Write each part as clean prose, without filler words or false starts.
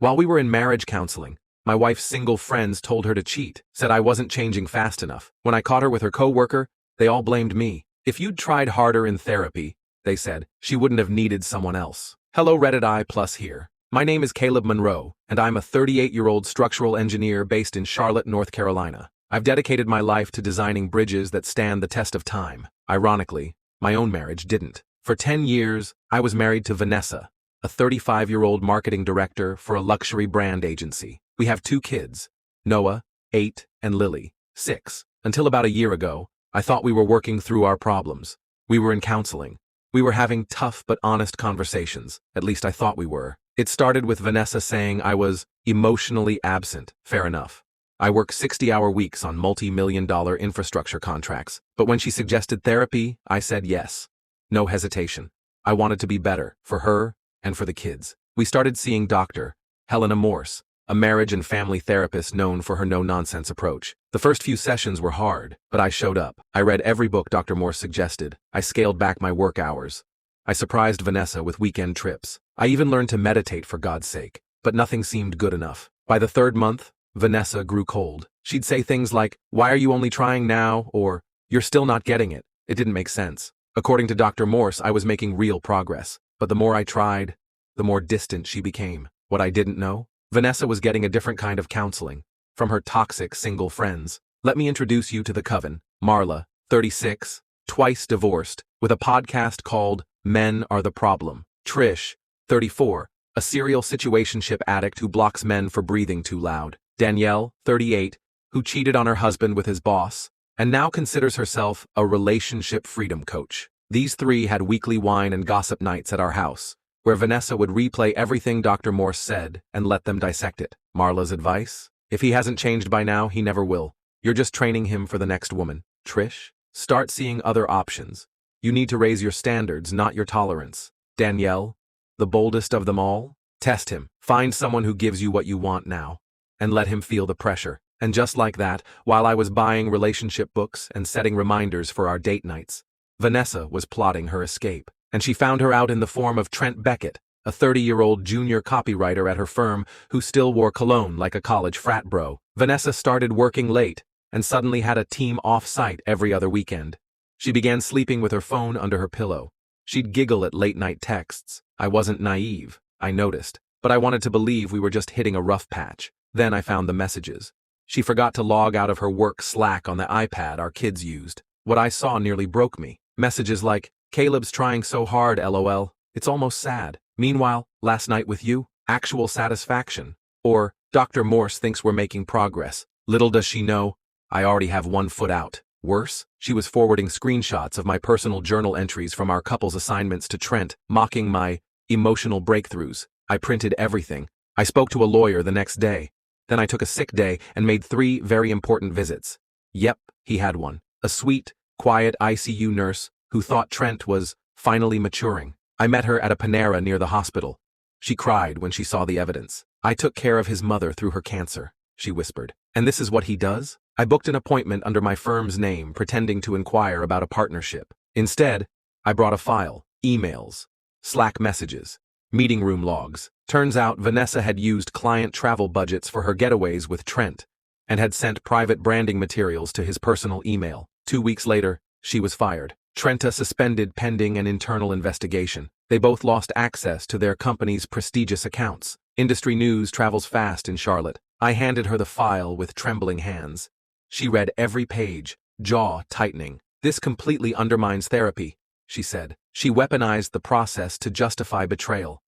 While we were in marriage counseling, my wife's single friends told her to cheat, said I wasn't changing fast enough. When I caught her with her coworker, they all blamed me. If you'd tried harder in therapy, they said, she wouldn't have needed someone else. Hello Reddit I+ here. My name is Caleb Monroe, and I'm a 38-year-old structural engineer based in Charlotte, North Carolina. I've dedicated my life to designing bridges that stand the test of time. Ironically, my own marriage didn't. For 10 years, I was married to Vanessa, a 35-year-old marketing director for a luxury brand agency. We have 2 kids, Noah, 8, and Lily, 6. Until about a year ago, I thought we were working through our problems. We were in counseling. We were having tough but honest conversations, at least I thought we were. It started with Vanessa saying I was emotionally absent. Fair enough. I work 60-hour weeks on multi-million-dollar infrastructure contracts, but when she suggested therapy, I said yes. No hesitation. I wanted to be better, for her and for the kids. We started seeing Dr. Helena Morse, a marriage and family therapist known for her no-nonsense approach. The first few sessions were hard, but I showed up. I read every book Dr. Morse suggested. I scaled back my work hours. I surprised Vanessa with weekend trips. I even learned to meditate for God's sake, but nothing seemed good enough. By the 3rd month, Vanessa grew cold. She'd say things like, "Why are you only trying now?" or "You're still not getting it." It didn't make sense. According to Dr. Morse, I was making real progress, but the more I tried, the more distant she became. What I didn't know? Vanessa was getting a different kind of counseling from her toxic single friends. Let me introduce you to the coven. Marla, 36, twice divorced, with a podcast called Men Are the Problem. Trish, 34, a serial situationship addict who blocks men for breathing too loud. Danielle, 38, who cheated on her husband with his boss, and now considers herself a relationship freedom coach. These 3 had weekly wine and gossip nights at our house, where Vanessa would replay everything Dr. Morse said and let them dissect it. Marla's advice? If he hasn't changed by now, he never will. You're just training him for the next woman. Trish? Start seeing other options. You need to raise your standards, not your tolerance. Danielle? The boldest of them all? Test him. Find someone who gives you what you want now, and let him feel the pressure. And just like that, while I was buying relationship books and setting reminders for our date nights, Vanessa was plotting her escape. And she found her out in the form of Trent Beckett, a 30-year-old junior copywriter at her firm who still wore cologne like a college frat bro. Vanessa started working late and suddenly had a team off-site every other weekend. She began sleeping with her phone under her pillow. She'd giggle at late-night texts. I wasn't naive, I noticed, but I wanted to believe we were just hitting a rough patch. Then I found the messages. She forgot to log out of her work Slack on the iPad our kids used. What I saw nearly broke me. Messages like, "Caleb's trying so hard, LOL. It's almost sad. Meanwhile, last night with you, actual satisfaction." Or, "Dr. Morse thinks we're making progress. Little does she know, I already have 1 foot out." Worse, she was forwarding screenshots of my personal journal entries from our couple's assignments to Trent, mocking my emotional breakthroughs. I printed everything. I spoke to a lawyer the next day. Then I took a sick day and made 3 very important visits. Yep, he had one. A sweet, quiet ICU nurse who thought Trent was finally maturing. I met her at a Panera near the hospital. She cried when she saw the evidence. "I took care of his mother through her cancer," she whispered. "And this is what he does?" I booked an appointment under my firm's name, pretending to inquire about a partnership. Instead, I brought a file, emails, Slack messages, meeting room logs. Turns out Vanessa had used client travel budgets for her getaways with Trent and had sent private branding materials to his personal email. 2 weeks later, she was fired. Trenta suspended pending an internal investigation. They both lost access to their company's prestigious accounts. Industry news travels fast in Charlotte. I handed her the file with trembling hands. She read every page, jaw tightening. "This completely undermines therapy," she said. She weaponized the process to justify betrayal.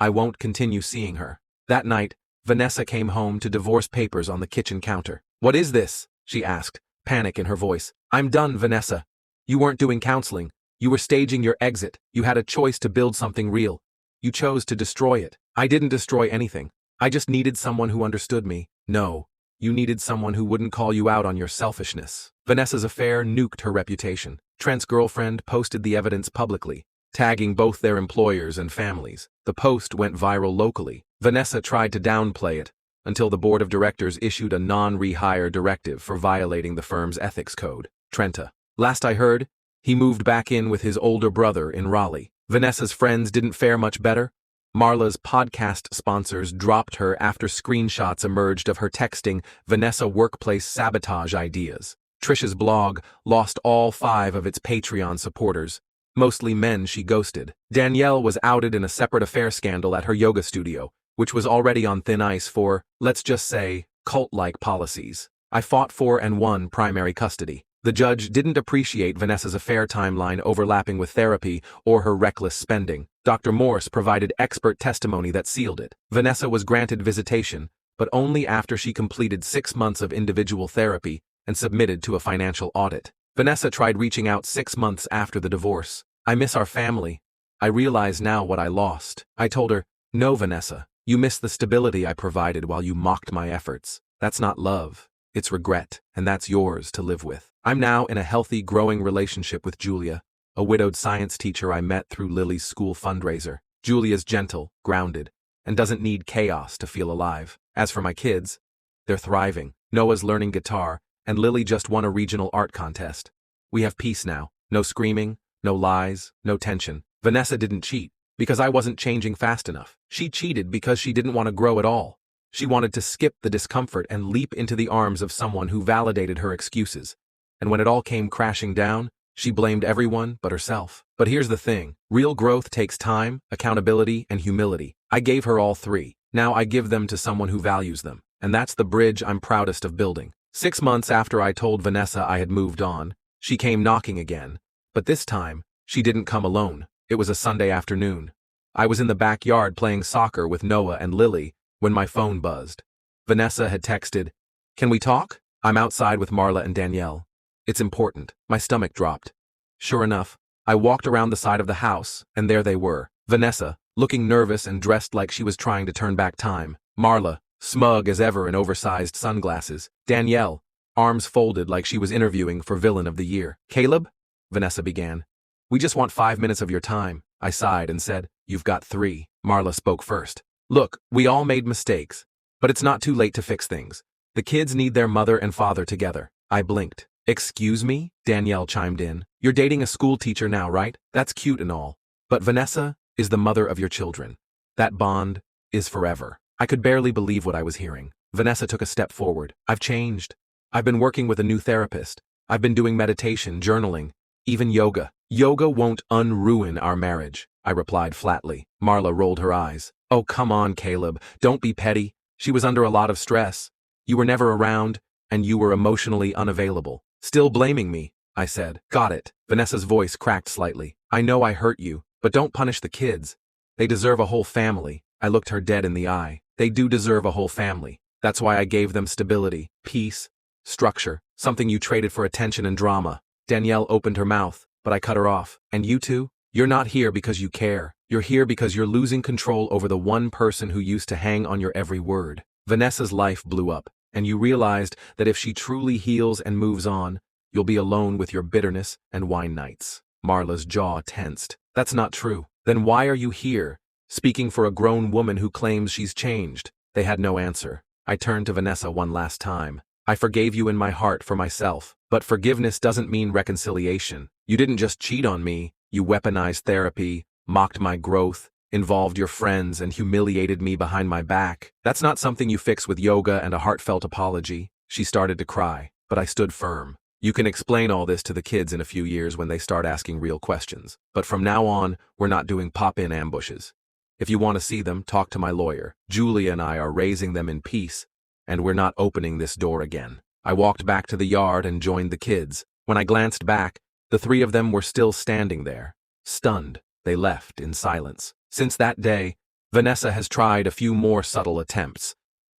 I won't continue seeing her. That night, Vanessa came home to divorce papers on the kitchen counter. "What is this?" she asked, panic in her voice. "I'm done, Vanessa. You weren't doing counseling. You were staging your exit. You had a choice to build something real. You chose to destroy it." "I didn't destroy anything. I just needed someone who understood me." "No, you needed someone who wouldn't call you out on your selfishness." Vanessa's affair nuked her reputation. Trent's girlfriend posted the evidence publicly, tagging both their employers and families. The post went viral locally. Vanessa tried to downplay it until the board of directors issued a non-rehire directive for violating the firm's ethics code. Trenta. "Last I heard, he moved back in with his older brother in Raleigh. Vanessa's friends didn't fare much better. Marla's podcast sponsors dropped her after screenshots emerged of her texting Vanessa workplace sabotage ideas. Trisha's blog lost all 5 of its Patreon supporters, mostly men she ghosted. Danielle was outed in a separate affair scandal at her yoga studio, which was already on thin ice for, let's just say, cult-like policies. I fought for and won primary custody. The judge didn't appreciate Vanessa's affair timeline overlapping with therapy or her reckless spending. Dr. Morse provided expert testimony that sealed it. Vanessa was granted visitation, but only after she completed 6 months of individual therapy and submitted to a financial audit. Vanessa tried reaching out 6 months after the divorce. I miss our family. I realize now what I lost. I told her, no, Vanessa, you miss the stability I provided while you mocked my efforts. That's not love. It's regret, and that's yours to live with. I'm now in a healthy, growing relationship with Julia, a widowed science teacher I met through Lily's school fundraiser. Julia's gentle, grounded, and doesn't need chaos to feel alive. As for my kids, they're thriving. Noah's learning guitar, and Lily just won a regional art contest. We have peace now. No screaming, no lies, no tension. Vanessa didn't cheat because I wasn't changing fast enough. She cheated because she didn't want to grow at all. She wanted to skip the discomfort and leap into the arms of someone who validated her excuses. And when it all came crashing down, she blamed everyone but herself. But here's the thing. Real growth takes time, accountability, and humility. I gave her all 3. Now I give them to someone who values them. And that's the bridge I'm proudest of building. 6 months after I told Vanessa I had moved on, she came knocking again. But this time, she didn't come alone. It was a Sunday afternoon. I was in the backyard playing soccer with Noah and Lily when my phone buzzed. Vanessa had texted, "Can we talk? I'm outside with Marla and Danielle. It's important." My stomach dropped. Sure enough, I walked around the side of the house, and there they were. Vanessa, looking nervous and dressed like she was trying to turn back time. Marla, smug as ever in oversized sunglasses. Danielle, arms folded like she was interviewing for Villain of the Year. "Caleb," Vanessa began, "we just want 5 minutes of your time." I sighed and said, "You've got 3. Marla spoke first. "Look, we all made mistakes, but it's not too late to fix things. The kids need their mother and father together." I blinked. "Excuse me?" Danielle chimed in. "You're dating a school teacher now, right? That's cute and all. But Vanessa is the mother of your children. That bond is forever." I could barely believe what I was hearing. Vanessa took a step forward. "I've changed. I've been working with a new therapist. I've been doing meditation, journaling, even yoga." "Yoga won't unruin our marriage," I replied flatly. Marla rolled her eyes. "Oh, come on, Caleb. Don't be petty. She was under a lot of stress. You were never around, and you were emotionally unavailable." "Still blaming me," I said. "Got it." Vanessa's voice cracked slightly. "I know I hurt you, but don't punish the kids. They deserve a whole family." I looked her dead in the eye. They do deserve a whole family. That's why I gave them stability, peace, structure, something you traded for attention and drama. Danielle opened her mouth, but I cut her off. "And you two? You're not here because you care. You're here because you're losing control over the one person who used to hang on your every word." Vanessa's life blew up, and you realized that if she truly heals and moves on, you'll be alone with your bitterness and wine nights. Marla's jaw tensed. "That's not true." "Then why are you here, speaking for a grown woman who claims she's changed?" They had no answer. I turned to Vanessa one last time. "I forgave you in my heart for myself, but forgiveness doesn't mean reconciliation. You didn't just cheat on me, you weaponized therapy, mocked my growth, involved your friends, and humiliated me behind my back. That's not something you fix with yoga and a heartfelt apology." She started to cry, but I stood firm. "You can explain all this to the kids in a few years when they start asking real questions. But from now on, we're not doing pop-in ambushes. If you want to see them, talk to my lawyer. Julia and I are raising them in peace, and we're not opening this door again." I walked back to the yard and joined the kids. When I glanced back, the 3 of them were still standing there. Stunned, they left in silence. Since that day, Vanessa has tried a few more subtle attempts.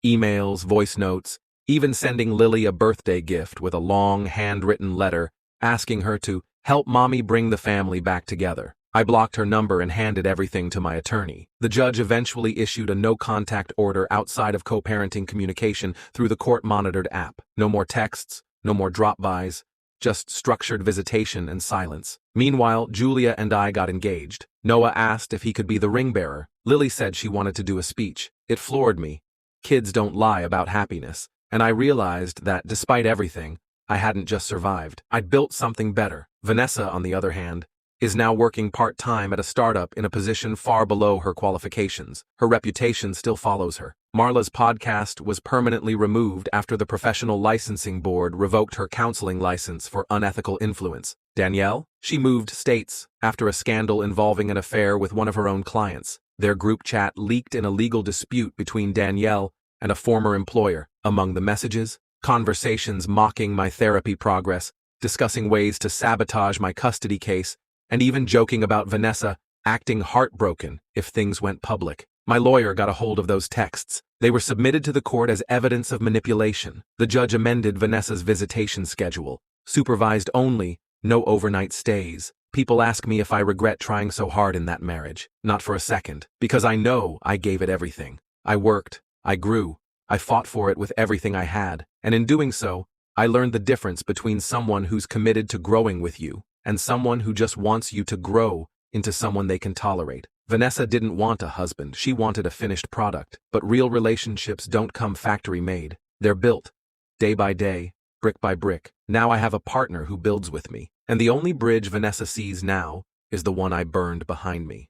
Emails, voice notes, even sending Lily a birthday gift with a long, handwritten letter asking her to help mommy bring the family back together. I blocked her number and handed everything to my attorney. The judge eventually issued a no-contact order outside of co-parenting communication through the court-monitored app. No more texts, no more drop-bys, just structured visitation and silence. Meanwhile, Julia and I got engaged. Noah asked if he could be the ring bearer. Lily said she wanted to do a speech. It floored me. Kids don't lie about happiness. And I realized that, despite everything, I hadn't just survived. I'd built something better. Vanessa, on the other hand, is now working part-time at a startup in a position far below her qualifications. Her reputation still follows her. Marla's podcast was permanently removed after the Professional Licensing Board revoked her counseling license for unethical influence. Danielle? She moved states after a scandal involving an affair with one of her own clients. Their group chat leaked in a legal dispute between Danielle and a former employer. Among the messages, conversations mocking my therapy progress, discussing ways to sabotage my custody case, and even joking about Vanessa acting heartbroken if things went public. My lawyer got a hold of those texts. They were submitted to the court as evidence of manipulation. The judge amended Vanessa's visitation schedule, supervised only, no overnight stays. People ask me if I regret trying so hard in that marriage. Not for a second, because I know I gave it everything. I worked, I grew, I fought for it with everything I had, and in doing so, I learned the difference between someone who's committed to growing with you and someone who just wants you to grow into someone they can tolerate. Vanessa didn't want a husband, she wanted a finished product. But real relationships don't come factory-made. They're built, day by day, brick by brick. Now I have a partner who builds with me, and the only bridge Vanessa sees now is the one I burned behind me.